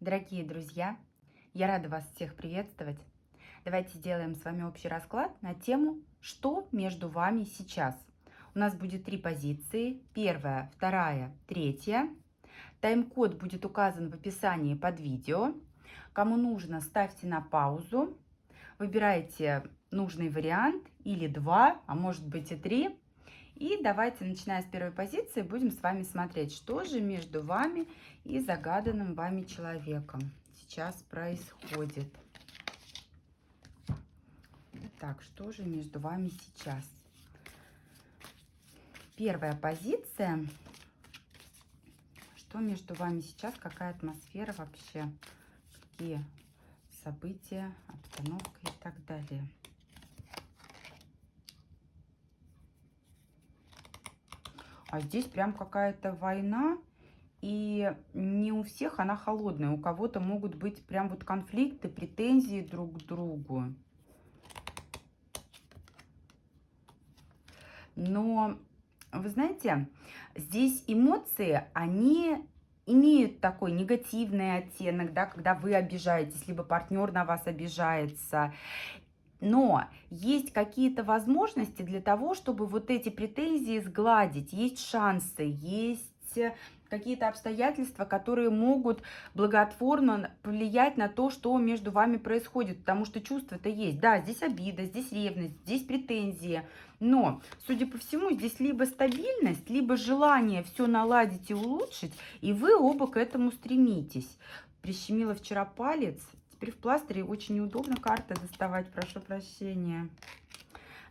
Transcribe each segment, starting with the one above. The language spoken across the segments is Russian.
Дорогие друзья, я рада вас всех приветствовать. Давайте сделаем с вами общий расклад на тему «Что между вами сейчас?». У нас будет 3 позиции. Первая, вторая, третья. Тайм-код будет указан в описании под видео. Кому нужно, ставьте на паузу. Выбирайте нужный вариант или 2, а может быть и 3. И давайте, начиная с первой позиции, будем с вами смотреть, что же между вами и загаданным вами человеком сейчас происходит. Так, что же между вами сейчас? Первая позиция. Что между вами сейчас? Какая атмосфера вообще? Какие события, обстановка и так далее? А здесь прям какая-то война, и не у всех она холодная. У кого-то могут быть прям вот конфликты, претензии друг к другу. Но, вы знаете, здесь эмоции, они имеют такой негативный оттенок, да, когда вы обижаетесь, либо партнер на вас обижается. Но есть какие-то возможности для того, чтобы вот эти претензии сгладить. Есть шансы, есть какие-то обстоятельства, которые могут благотворно повлиять на то, что между вами происходит. Потому что чувства-то есть. Да, здесь обида, здесь ревность, здесь претензии. Но, судя по всему, здесь либо стабильность, либо желание все наладить и улучшить, и вы оба к этому стремитесь. Прищемила вчера палец. Теперь в пластыре очень неудобно карты доставать, прошу прощения.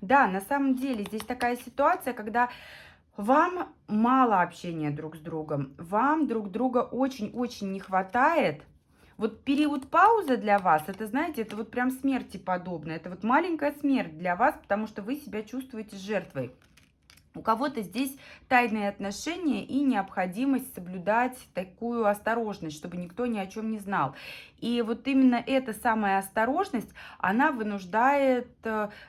Да, на самом деле здесь такая ситуация, когда вам мало общения друг с другом, вам друг друга очень-очень не хватает. Вот период паузы для вас, это, знаете, это вот прям смерти подобно. Это вот маленькая смерть для вас, потому что вы себя чувствуете жертвой. У кого-то здесь тайные отношения и необходимость соблюдать такую осторожность, чтобы никто ни о чем не знал. И вот именно эта самая осторожность, она вынуждает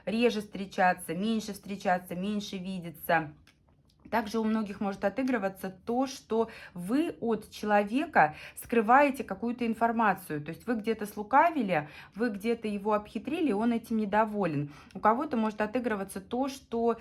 реже встречаться, меньше видеться. Также у многих может отыгрываться то, что вы от человека скрываете какую-то информацию. То есть вы где-то слукавили, вы где-то его обхитрили, и он этим недоволен. У кого-то может отыгрываться то, что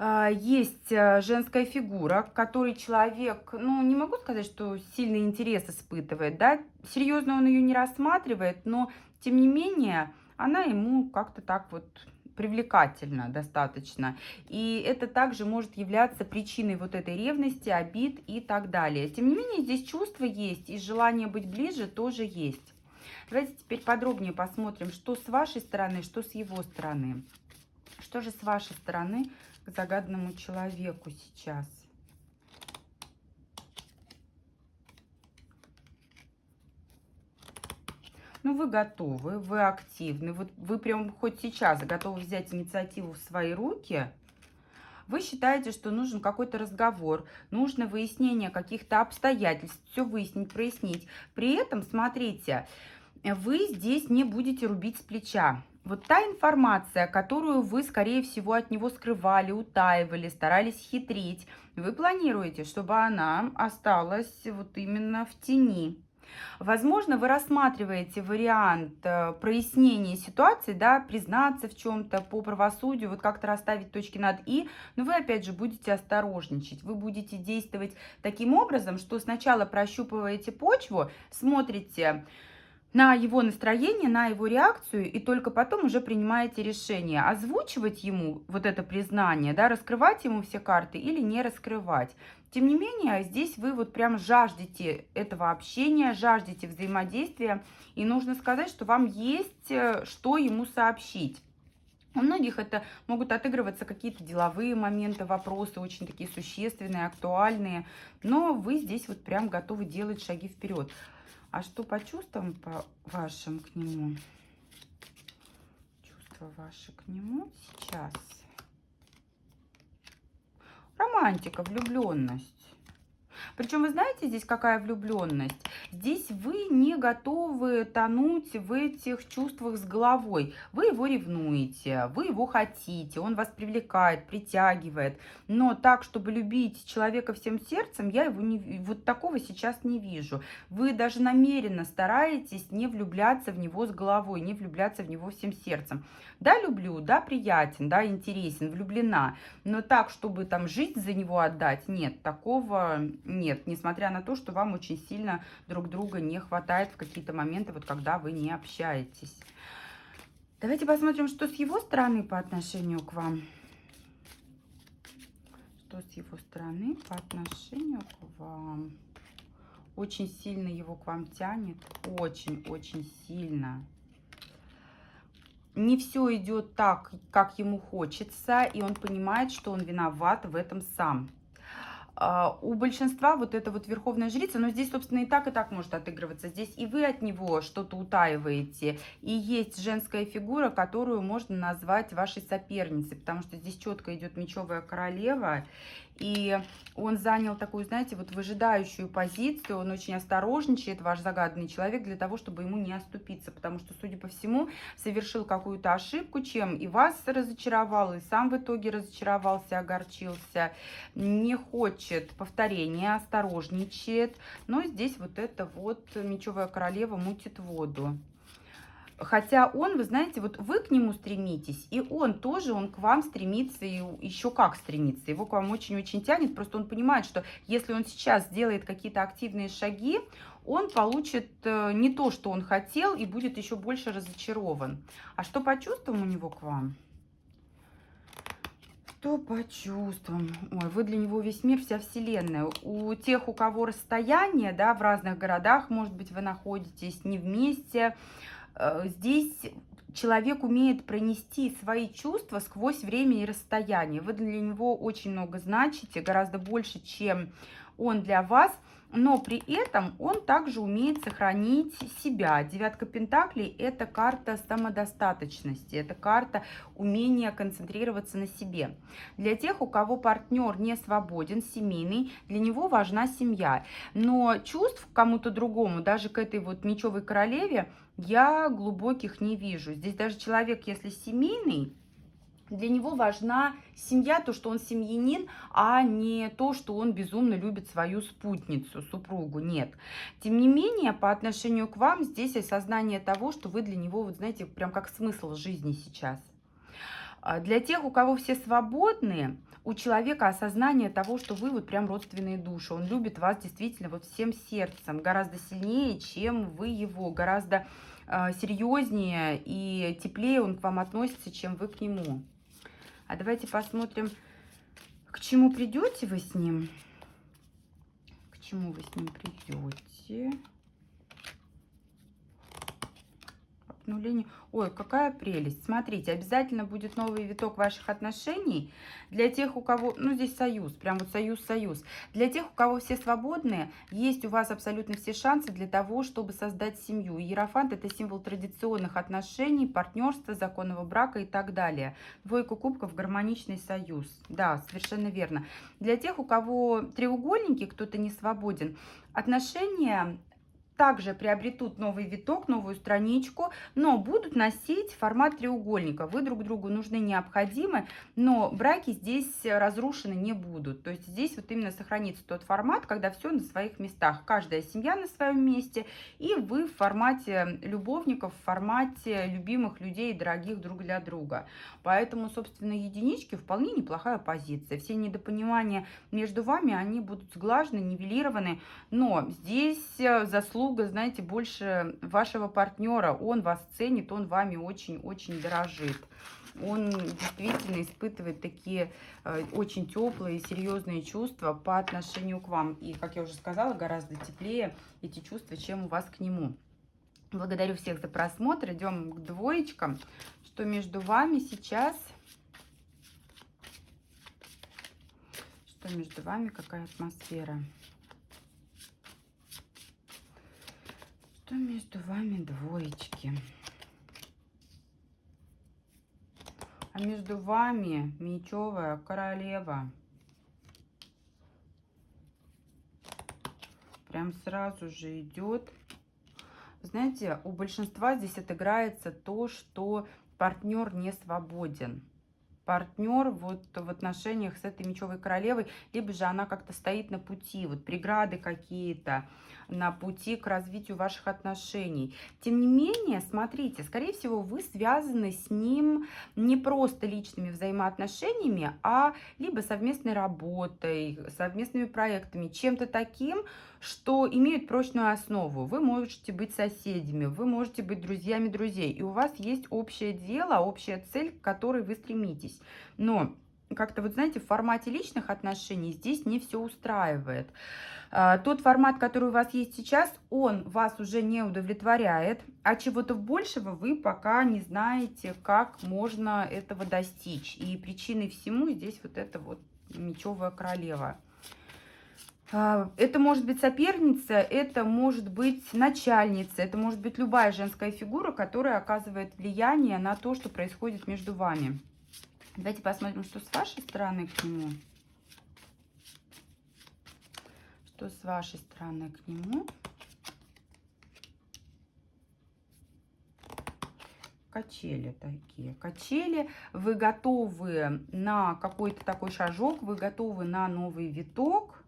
есть женская фигура, к которой человек, ну, не могу сказать, что сильный интерес испытывает, да, серьезно он ее не рассматривает, но, тем не менее, она ему как-то так вот привлекательна достаточно. И это также может являться причиной вот этой ревности, обид и так далее. Тем не менее, здесь чувства есть, и желание быть ближе тоже есть. Давайте теперь подробнее посмотрим, что с вашей стороны, что с его стороны. Что же с вашей стороны к загаданному человеку сейчас? Ну, вы готовы, вы активны, вот вы прям хоть сейчас готовы взять инициативу в свои руки. Вы считаете, что нужен какой-то разговор, нужно выяснение каких-то обстоятельств, все выяснить, прояснить. При этом, смотрите, вы здесь не будете рубить с плеча. Вот та информация, которую вы, скорее всего, от него скрывали, утаивали, старались хитрить, вы планируете, чтобы она осталась вот именно в тени. Возможно, вы рассматриваете вариант прояснения ситуации, да, признаться в чем-то по правосудию, вот как-то расставить точки над «и», но вы, опять же, будете осторожничать. Вы будете действовать таким образом, что сначала прощупываете почву, смотрите на его настроение, на его реакцию, и только потом уже принимаете решение, озвучивать ему вот это признание, да, раскрывать ему все карты или не раскрывать. Тем не менее, здесь вы вот прям жаждете этого общения, жаждете взаимодействия, и нужно сказать, что вам есть что ему сообщить. У многих это могут отыгрываться какие-то деловые моменты, вопросы очень такие существенные, актуальные, но вы здесь вот прям готовы делать шаги вперед. А что по чувствам по вашим к нему? Чувства ваши к нему сейчас. Романтика, влюбленность. Причем, вы знаете, здесь какая влюбленность? Здесь вы не готовы тонуть в этих чувствах с головой. Вы его ревнуете, вы его хотите, он вас привлекает, притягивает. Но так, чтобы любить человека всем сердцем, я его вот такого сейчас не вижу. Вы даже намеренно стараетесь не влюбляться в него с головой, не влюбляться в него всем сердцем. Да, люблю, да, приятен, да, интересен, влюблена. Но так, чтобы там жизнь за него отдать, нет, такого нет. Несмотря на то, что вам очень сильно друг друга не хватает в какие-то моменты, вот когда вы не общаетесь. Давайте посмотрим, что с его стороны по отношению к вам. Что с его стороны по отношению к вам. Очень сильно его к вам тянет. Очень-очень сильно. Не все идет так, как ему хочется, и он понимает, что он виноват в этом сам. У большинства вот эта вот верховная жрица, но здесь, собственно, и так может отыгрываться. Здесь и вы от него что-то утаиваете, и есть женская фигура, которую можно назвать вашей соперницей, потому что здесь четко идет мечевая королева, и он занял такую, знаете, вот выжидающую позицию, он очень осторожничает, ваш загаданный человек, для того, чтобы ему не оступиться, потому что, судя по всему, совершил какую-то ошибку, чем и вас разочаровал, и сам в итоге разочаровался, огорчился, не хочет повторения, осторожничает, но здесь вот эта вот мечевая королева мутит воду. Хотя он, вы знаете, вот вы к нему стремитесь, и он тоже, он к вам стремится, и еще как стремится. Его к вам очень-очень тянет, просто он понимает, что если он сейчас сделает какие-то активные шаги, он получит не то, что он хотел, и будет еще больше разочарован. А что по чувствам у него к вам? Что по чувствам? Ой, вы для него весь мир, вся вселенная. У тех, у кого расстояние, да, в разных городах, может быть, вы находитесь не вместе, здесь человек умеет пронести свои чувства сквозь время и расстояние. Вы для него очень много значите, гораздо больше, чем он для вас. Но при этом он также умеет сохранить себя. Девятка пентаклей – это карта самодостаточности, это карта умения концентрироваться на себе. Для тех, у кого партнер не свободен, семейный, для него важна семья. Но чувств к кому-то другому, даже к этой вот мечевой королеве, я глубоких не вижу. Здесь даже человек, если семейный, для него важна семья, то, что он семьянин, а не то, что он безумно любит свою спутницу, супругу. Нет. Тем не менее, по отношению к вам здесь осознание того, что вы для него, вот знаете, прям как смысл жизни сейчас. Для тех, у кого все свободные, у человека осознание того, что вы вот прям родственные души. Он любит вас действительно вот всем сердцем, гораздо сильнее, чем вы его, гораздо серьезнее и теплее он к вам относится, чем вы к нему. А давайте посмотрим, к чему придете вы с ним. К чему вы с ним придете. Обнуление. Ой, какая прелесть. Смотрите, обязательно будет новый виток ваших отношений. Для тех, у кого... Ну, здесь союз, прям вот союз-союз. Для тех, у кого все свободные, есть у вас абсолютно все шансы для того, чтобы создать семью. Иерофант – это символ традиционных отношений, партнерства, законного брака и так далее. Двойка кубков – гармоничный союз. Да, совершенно верно. Для тех, у кого треугольники, кто-то не свободен, отношения также приобретут новый виток, новую страничку, но будут носить формат треугольника. Вы друг другу нужны, необходимы, но браки здесь разрушены не будут. То есть здесь вот именно сохранится тот формат, когда все на своих местах. Каждая семья на своем месте, и вы в формате любовников, в формате любимых людей, дорогих друг для друга. Поэтому, собственно, единички вполне неплохая позиция. Все недопонимания между вами, они будут сглажены, нивелированы, но здесь заслуга, знаете, больше вашего партнера. Он вас ценит, он вами очень-очень дорожит. Он действительно испытывает такие очень теплые, серьезные чувства по отношению к вам. И, как я уже сказала, гораздо теплее эти чувства, чем у вас к нему. Благодарю всех за просмотр. Идем к двоечкам. Что между вами сейчас? Что между вами? Какая атмосфера? Что между вами, двоечки? А между вами мечевая королева. прям сразу же идет. Знаете, у большинства здесь отыграется то, что партнер не свободен. Партнер вот в отношениях с этой мечевой королевой, либо же она как-то стоит на пути, вот преграды какие-то на пути к развитию ваших отношений. Тем не менее, смотрите, скорее всего, вы связаны с ним не просто личными взаимоотношениями, а либо совместной работой, совместными проектами, чем-то таким, что имеют прочную основу. Вы можете быть соседями, вы можете быть друзьями друзей, и у вас есть общее дело, общая цель, к которой вы стремитесь. Но как-то, вот знаете, в формате личных отношений здесь не все устраивает. Тот формат, который у вас есть сейчас, он вас уже не удовлетворяет, а чего-то большего вы пока не знаете, как можно этого достичь. И причиной всему здесь вот эта вот мечевая королева. Это может быть соперница, это может быть начальница, это может быть любая женская фигура, которая оказывает влияние на то, что происходит между вами. Давайте посмотрим, что с вашей стороны к нему. Что с вашей стороны к нему. Качели такие. Качели. Вы готовы на какой-то такой шажок, вы готовы на новый виток.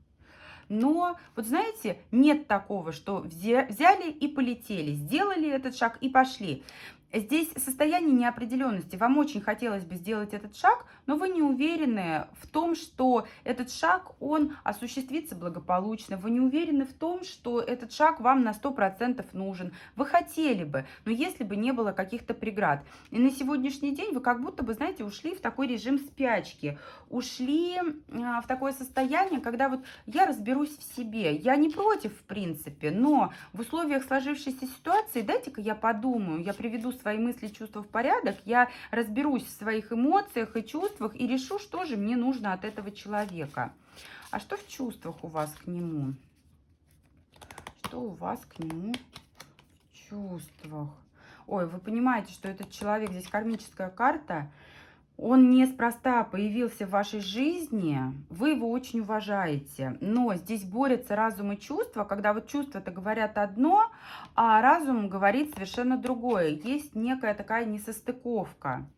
Но, вот знаете, нет такого, что взяли и полетели, сделали этот шаг и пошли. Здесь состояние неопределенности. Вам очень хотелось бы сделать этот шаг, но вы не уверены в том, что этот шаг, он осуществится благополучно. Вы не уверены в том, что этот шаг вам на 100% нужен. Вы хотели бы, но если бы не было каких-то преград. И на сегодняшний день вы как будто бы, знаете, ушли в такой режим спячки. Ушли в такое состояние, когда вот я разберусь в себе. Я не против, в принципе, но в условиях сложившейся ситуации, дайте-ка я подумаю, я приведу свои мысли, чувства в порядок, я разберусь в своих эмоциях и чувствах и решу, что же мне нужно от этого человека. А что в чувствах у вас к нему? Что у вас к нему в чувствах? Ой, вы понимаете, что этот человек, здесь кармическая карта, он неспроста появился в вашей жизни, вы его очень уважаете, но здесь борются разум и чувства, когда вот чувства-то говорят одно, а разум говорит совершенно другое. Есть некая такая несостыковка.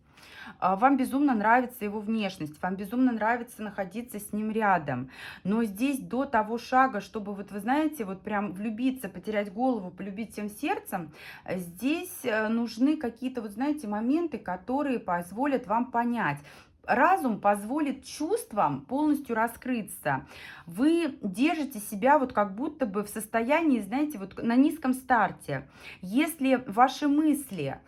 Вам безумно нравится его внешность, вам безумно нравится находиться с ним рядом. Но здесь до того шага, чтобы, вот вы знаете, вот прям влюбиться, потерять голову, полюбить всем сердцем, здесь нужны какие-то, вот знаете, моменты, которые позволят вам понять. Разум позволит чувствам полностью раскрыться. Вы держите себя вот как будто бы в состоянии, знаете, вот на низком старте. Если ваши мысли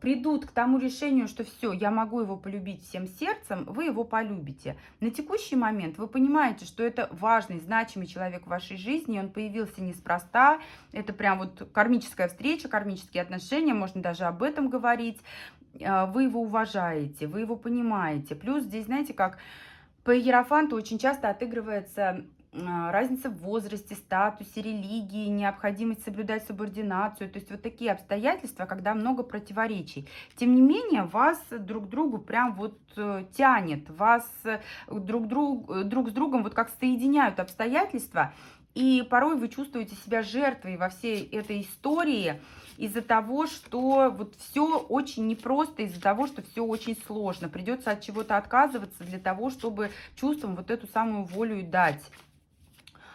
придут к тому решению, что все, я могу его полюбить всем сердцем, вы его полюбите. На текущий момент вы понимаете, что это важный, значимый человек в вашей жизни, и он появился неспроста. Это прям вот кармическая встреча, кармические отношения, можно даже об этом говорить. Вы его уважаете, вы его понимаете. Плюс здесь, знаете, как по иерофанту очень часто отыгрывается разница в возрасте, статусе, религии, необходимость соблюдать субординацию. То есть вот такие обстоятельства, когда много противоречий. Тем не менее, вас друг к другу прям вот тянет, вас друг с другом вот как соединяют обстоятельства. И порой вы чувствуете себя жертвой во всей этой истории из-за того, что вот все очень непросто, из-за того, что все очень сложно. Придется от чего-то отказываться для того, чтобы чувствам вот эту самую волю и дать.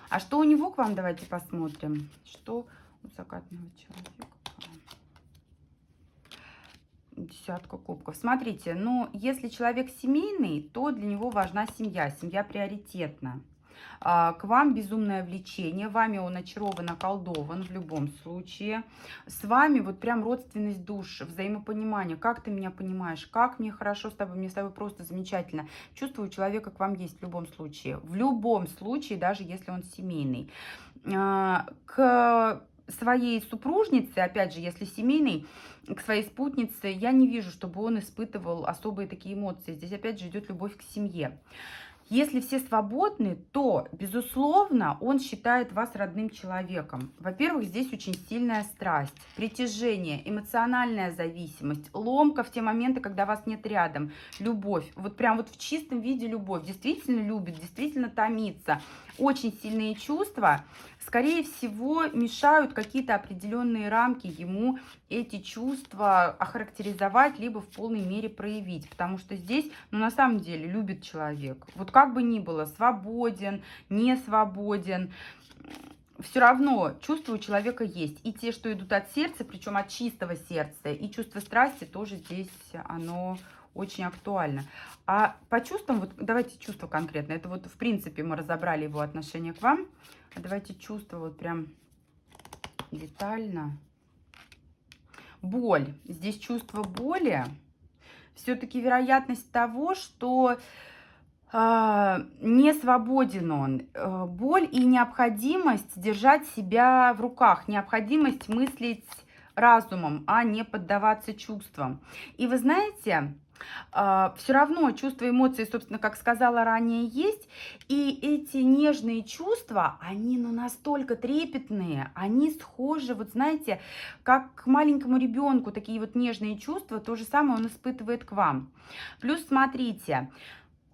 А что у него к вам, давайте посмотрим. Что у закатного человека? Десятка кубков. Смотрите, ну, если человек семейный, то для него важна семья. Семья приоритетна. К вам безумное влечение, вами он очарован, околдован в любом случае. С вами вот прям родственность душ, взаимопонимание. Как ты меня понимаешь, как мне хорошо с тобой, мне с тобой просто замечательно. Чувство у человека к вам есть в любом случае. В любом случае, даже если он семейный. К своей супружнице, опять же, если семейный, к своей спутнице, я не вижу, чтобы он испытывал особые такие эмоции. Здесь опять же идет любовь к семье. Если все свободны, то, безусловно, он считает вас родным человеком. Во-первых, здесь очень сильная страсть, притяжение, эмоциональная зависимость, ломка в те моменты, когда вас нет рядом, любовь. Вот прям вот в чистом виде любовь. Действительно любит, действительно томится. Очень сильные чувства. Скорее всего, мешают какие-то определенные рамки ему эти чувства охарактеризовать, либо в полной мере проявить. Потому что здесь, ну, на самом деле, любит человек. Вот как бы ни было, свободен, не свободен, все равно чувства у человека есть. И те, что идут от сердца, причем от чистого сердца, и чувство страсти тоже здесь оно очень актуально. А по чувствам, вот давайте чувства конкретно. Это вот в принципе мы разобрали его отношение к вам. А давайте чувства вот прям детально. Боль. Здесь чувство боли. Все-таки вероятность того, что не свободен он. Боль и необходимость держать себя в руках, необходимость мыслить разумом, а не поддаваться чувствам. И вы знаете, все равно чувства, эмоции, собственно, как сказала ранее, есть. И эти нежные чувства, они ну, настолько трепетные, они схожи, вот знаете, как к маленькому ребенку, такие вот нежные чувства, то же самое он испытывает к вам. Плюс смотрите,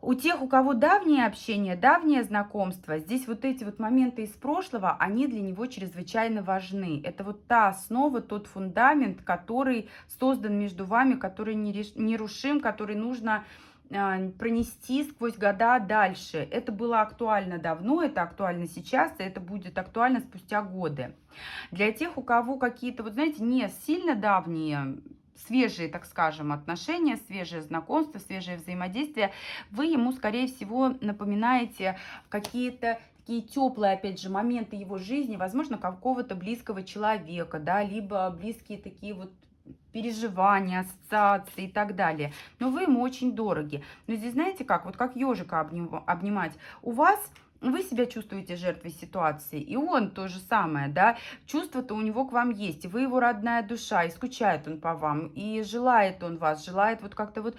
у тех, у кого давнее общение, давнее знакомство, здесь вот эти вот моменты из прошлого, они для него чрезвычайно важны. Это вот та основа, тот фундамент, который создан между вами, который нерушим, который нужно пронести сквозь года дальше. Это было актуально давно, это актуально сейчас, и это будет актуально спустя годы. Для тех, у кого какие-то, вот знаете, не сильно давние, свежие, так скажем, отношения, свежее знакомство, свежее взаимодействие, вы ему, скорее всего, напоминаете какие-то такие теплые, опять же, моменты его жизни, возможно, какого-то близкого человека, да, либо близкие такие вот переживания, ассоциации и так далее. Но вы ему очень дороги. Но здесь, знаете как, вот как ежика обнимать. У вас вы себя чувствуете жертвой ситуации, и он то же самое, да, чувства-то у него к вам есть, и вы его родная душа, и скучает он по вам, и желает он вас, желает вот как-то вот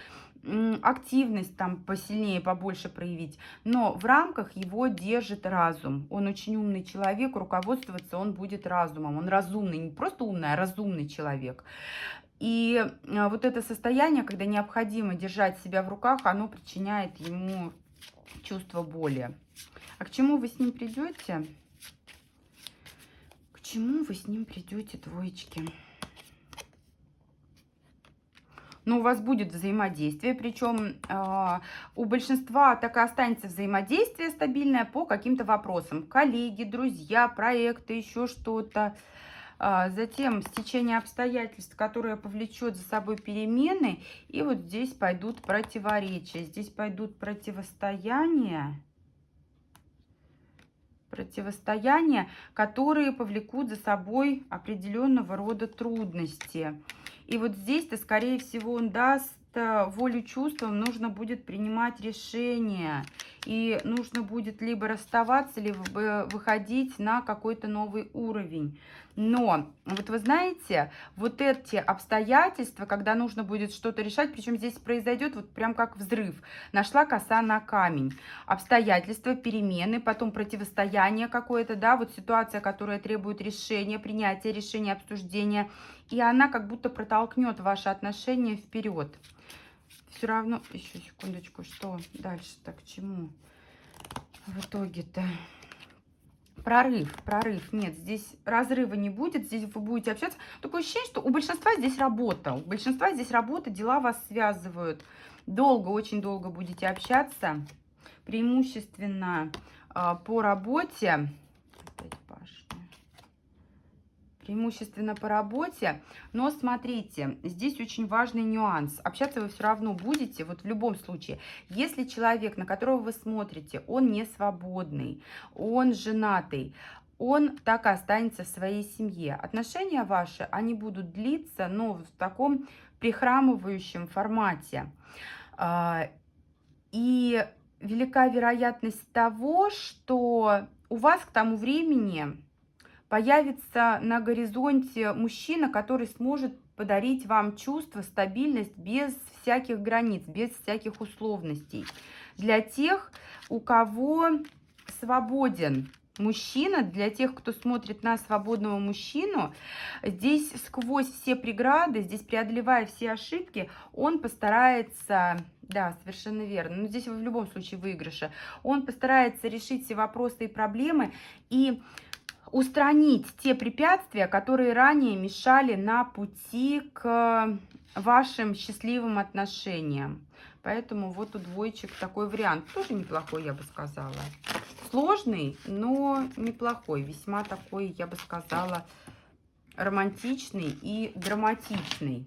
активность там посильнее, побольше проявить, но в рамках его держит разум. Он очень умный человек, руководствоваться он будет разумом, он разумный, не просто умный, а разумный человек. И вот это состояние, когда необходимо держать себя в руках, оно причиняет ему чувство боли. А к чему вы с ним придете? К чему вы с ним придете, двоечки? Но у вас будет взаимодействие, причем у большинства так и останется взаимодействие стабильное по каким-то вопросам. Коллеги, друзья, проекты, еще что-то. Затем стечение обстоятельств, которое повлечет за собой перемены. И вот здесь пойдут противоречия, здесь пойдут противостояния, которые повлекут за собой определенного рода трудности. И вот здесь-то, скорее всего, он даст волю чувствам, нужно будет принимать решения. И нужно будет либо расставаться, либо выходить на какой-то новый уровень. Но, вот вы знаете, вот эти обстоятельства, когда нужно будет что-то решать, причем здесь произойдет вот прям как взрыв. Нашла коса на камень. Обстоятельства, перемены, потом противостояние какое-то, да, вот ситуация, которая требует решения, принятия решения, обсуждения. И она как будто протолкнет ваши отношения вперед. Все равно, еще секундочку, что дальше-то, к чему в итоге-то? Прорыв. Нет, здесь разрыва не будет, здесь вы будете общаться. Такое ощущение, что у большинства здесь работа. У большинства здесь работа, дела вас связывают. Долго, очень долго будете общаться. Преимущественно по работе. Опять башня. Преимущественно по работе. Но смотрите, здесь очень важный нюанс. Общаться вы все равно будете, вот в любом случае. Если человек, на которого вы смотрите, он не свободный, он женатый, он так и останется в своей семье. Отношения ваши, они будут длиться, но в таком прихрамывающем формате. И велика вероятность того, что у вас к тому времени появится на горизонте мужчина, который сможет подарить вам чувство, стабильность без всяких границ, без всяких условностей. Для тех, у кого свободен мужчина, для тех, кто смотрит на свободного мужчину, здесь сквозь все преграды, здесь преодолевая все ошибки, он постарается, да, совершенно верно, но здесь вы в любом случае выигрыше, он постарается решить все вопросы и проблемы и устранить те препятствия, которые ранее мешали на пути к вашим счастливым отношениям. Поэтому вот у двоечек такой вариант. Тоже неплохой, я бы сказала. Сложный, но неплохой. Весьма такой, я бы сказала, романтичный и драматичный.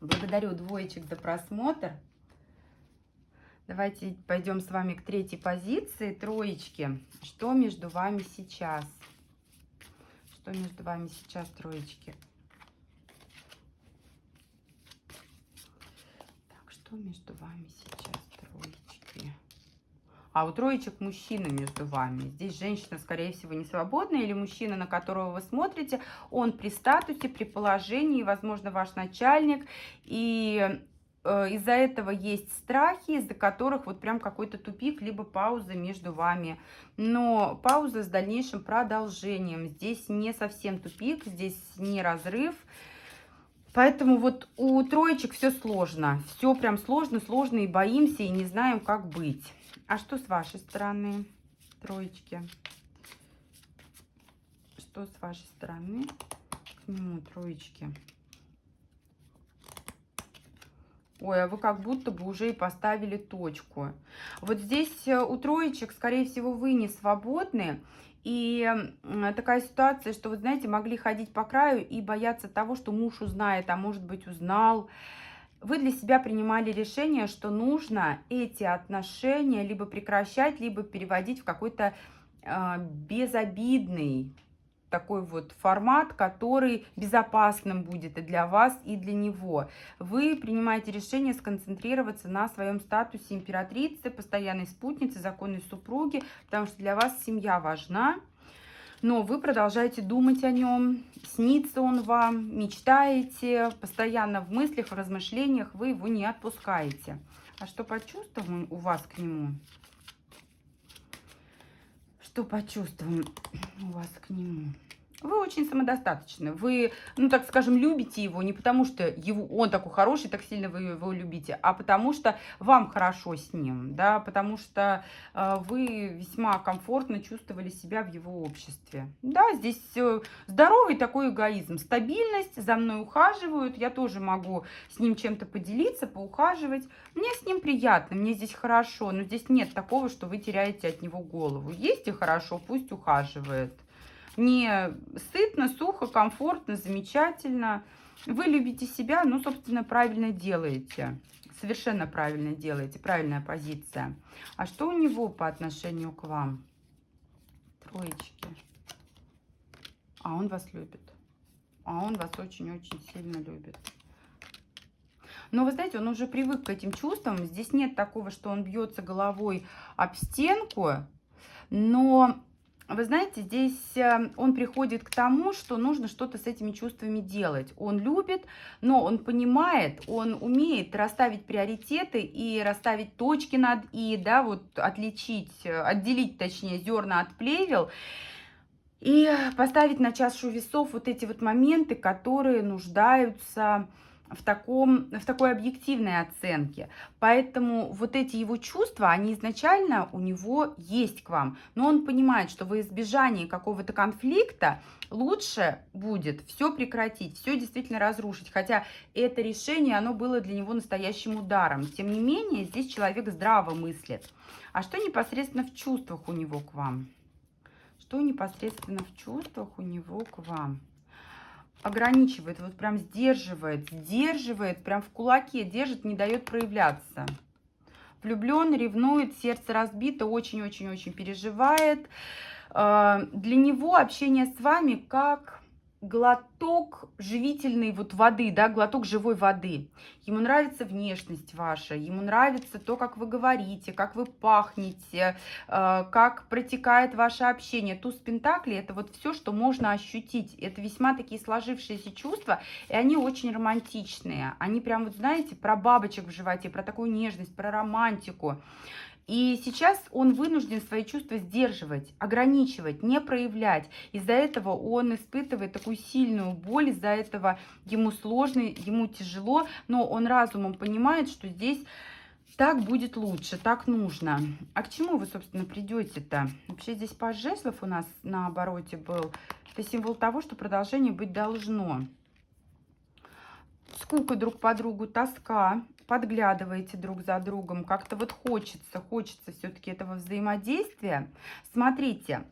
Благодарю двоечек за просмотр. Давайте пойдем с вами к третьей позиции, троечки. Что между вами сейчас? Что между вами сейчас, троечки? Так, что между вами сейчас, троечки? А у троечек мужчина между вами. Здесь женщина, скорее всего, не свободная, или мужчина, на которого вы смотрите, он при статусе, при положении, возможно, ваш начальник. И из-за этого есть страхи, из-за которых вот прям какой-то тупик, либо пауза между вами. Но пауза с дальнейшим продолжением. Здесь не совсем тупик, здесь не разрыв. Поэтому вот у троечек все сложно. Все прям сложно, сложно, и боимся, и не знаем, как быть. А что с вашей стороны, троечки? Что с вашей стороны к нему, троечки? Ой, а вы как будто бы уже и поставили точку. Вот здесь у троечек, скорее всего, вы не свободны. И такая ситуация, что, вы знаете, могли ходить по краю и бояться того, что муж узнает, а может быть узнал. Вы для себя принимали решение, что нужно эти отношения либо прекращать, либо переводить в какой-то безобидный такой вот формат, который безопасным будет и для вас, и для него. Вы принимаете решение сконцентрироваться на своем статусе императрицы, постоянной спутницы, законной супруги, потому что для вас семья важна. Но вы продолжаете думать о нем, снится он вам, мечтаете, постоянно в мыслях, в размышлениях, вы его не отпускаете. А что по чувствам у вас к нему? Что по чувствам у вас к нему? Вы очень самодостаточны. Вы, ну так скажем, любите его не потому, что он такой хороший, так сильно вы его любите, а потому что вам хорошо с ним, да, потому что вы весьма комфортно чувствовали себя в его обществе. Да, здесь здоровый такой эгоизм, стабильность, за мной ухаживают, я тоже могу с ним чем-то поделиться, поухаживать. Мне с ним приятно, мне здесь хорошо, но здесь нет такого, что вы теряете от него голову. Есть и хорошо, пусть ухаживает. Не сытно, сухо, комфортно, замечательно. Вы любите себя, ну, собственно, правильно делаете. Совершенно правильно делаете, правильная позиция. А что у него по отношению к вам? Троечки. А он вас любит. А он вас очень-очень сильно любит. Но вы знаете, он уже привык к этим чувствам. Здесь нет такого, что он бьется головой об стенку. Но... Вы знаете, здесь он приходит к тому, что нужно что-то с этими чувствами делать. Он любит, но он понимает, он умеет расставить приоритеты и расставить точки над «и», да, вот отделить, точнее, зерна от плевел и поставить на чашу весов вот эти вот моменты, которые нуждаются в такой объективной оценке. Поэтому вот эти его чувства, они изначально у него есть к вам. Но он понимает, что во избежание какого-то конфликта лучше будет все прекратить, все действительно разрушить. Хотя это решение, оно было для него настоящим ударом. Тем не менее, здесь человек здраво мыслит. А что непосредственно в чувствах у него к вам? Что непосредственно в чувствах у него к вам? Ограничивает, вот прям сдерживает, прям в кулаке держит, не дает проявляться. Влюблен, ревнует, сердце разбито, очень-очень-очень переживает. Для него общение с вами как глоток живительной вот воды, да, глоток живой воды. Ему нравится внешность ваша, ему нравится то, как вы говорите, как вы пахнете, как протекает ваше общение. Туз Пентаклей — это вот все, что можно ощутить. Это весьма такие сложившиеся чувства, и они очень романтичные. Они прям, вот знаете, про бабочек в животе, про такую нежность, про романтику. И сейчас он вынужден свои чувства сдерживать, ограничивать, не проявлять. Из-за этого он испытывает такую сильную боль, из-за этого ему сложно, ему тяжело, но он разумом понимает, что здесь так будет лучше, так нужно. А к чему вы, собственно, придете-то? Вообще здесь паж жезлов у нас на обороте был. Это символ того, что продолжение быть должно. Скука друг по другу, тоска, подглядываете друг за другом, как-то вот хочется все-таки этого взаимодействия. Смотрите,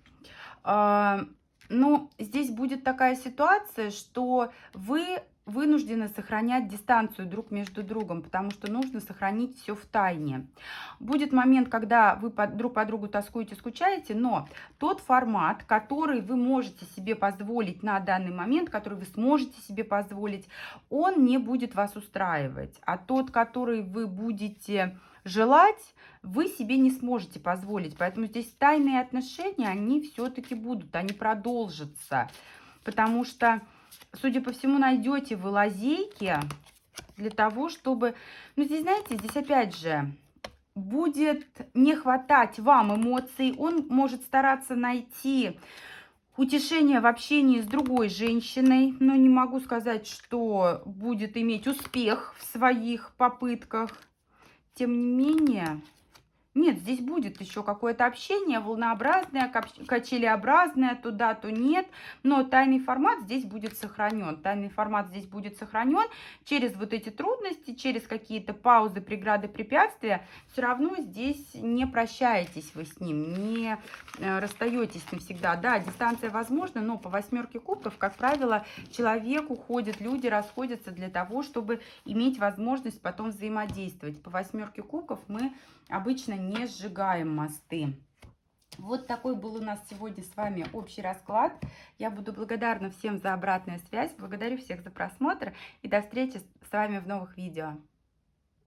но здесь будет такая ситуация, что вы вынуждены сохранять дистанцию друг между другом, потому что нужно сохранить все в тайне. Будет момент, когда вы друг по другу тоскуете, скучаете, но тот формат, который вы можете себе позволить на данный момент, который вы сможете себе позволить, он не будет вас устраивать. А тот, который вы будете желать, вы себе не сможете позволить. Поэтому здесь тайные отношения, они все-таки будут, они продолжатся. Потому что, судя по всему, найдете вы лазейки для того, чтобы... Ну, здесь, знаете, здесь опять же будет не хватать вам эмоций. Он может стараться найти утешение в общении с другой женщиной, но не могу сказать, что будет иметь успех в своих попытках. Тем не менее, нет, здесь будет еще какое-то общение волнообразное, качелеобразное, туда, то нет. Но тайный формат здесь будет сохранен. Тайный формат здесь будет сохранен через вот эти трудности, через какие-то паузы, преграды, препятствия. Все равно здесь не прощаетесь вы с ним, не расстаетесь навсегда. Да, дистанция возможна, но по 8 кубков, как правило, человек уходит, люди расходятся для того, чтобы иметь возможность потом взаимодействовать. По 8 кубков мы обычно не сжигаем мосты. Вот такой был у нас сегодня с вами общий расклад. Я буду благодарна всем за обратную связь. Благодарю всех за просмотр и до встречи с вами в новых видео.